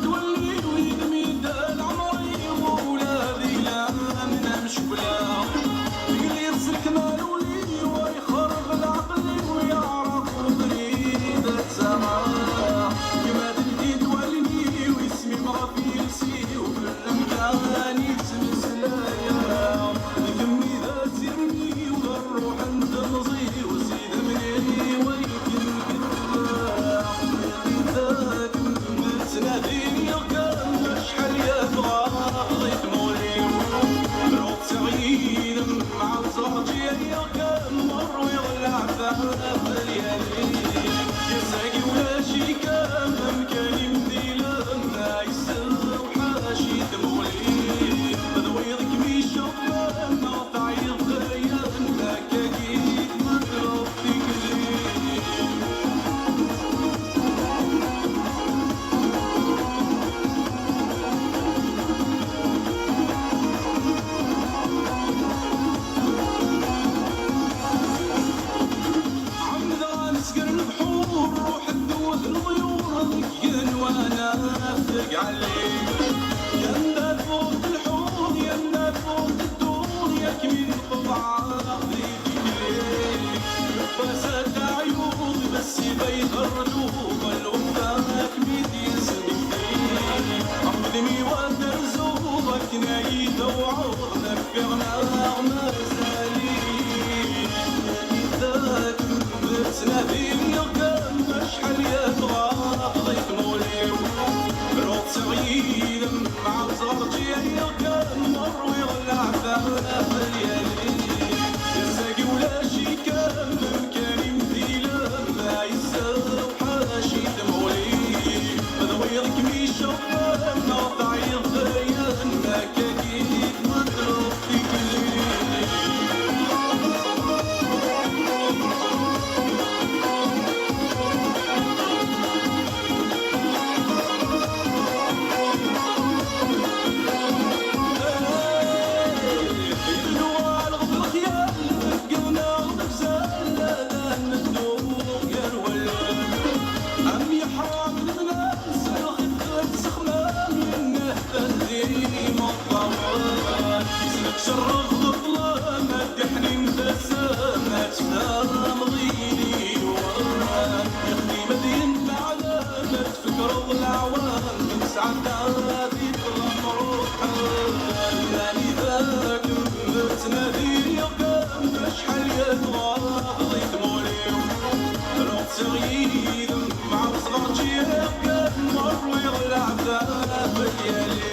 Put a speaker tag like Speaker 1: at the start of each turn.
Speaker 1: تولي ويدمي العمري وولادي لا منامش بلا اللي يرسلك مالولي ويخرب العقل ويعرف وطريد السماء كما تبدي تولي ويسمي مرافيسي وبالامكان يسمي سلايا ذمي ذا سرني وغروح انت نظي وزيد مني ويمكن كتبا ذاك تناديني كان شحال يا بغا خذيت مولي روح سعيد مع زوجي يا كان مر ويغلع في الليالي يا ساقي ولا شي كان بامكاني مديله ما يسر وحاشي تمولي ذويضك ميشا ما تعيط غيا انك اكيد مضروب في قلبي نسكر البحور روح تدوث الضيور ذكين وانا افق عليك يا فوق الحوض يا فوق الدور يا كمين طبعا خذيتي ليك بسات عيوض بس بيت الرجوع والوفاك ميت يسمي فيك اخذني وترزوقك نايد وعوض نفقنا ما زالي ذاك تناديني كان شحال يا بغا خذيت مولي روح سعيد مع زوجي يا كان مر ويغلع في الليالي يا ساقي ولا شي كان بامكاني مديله ما يسر وحاشي تمولي ذويضك ميشا ما تعيط غيا انك اكيد مضروب في قلبي شرف ظلام الدحنين بسامات نار مضيني وران يخلي مدين العلامات فكر العوام من سعد ذيك المروحة يعني ذاك تناديني كان شحال يا بغا خذيت مولي روح سعيد مع صغارتي كان مر ويغلع في الليالي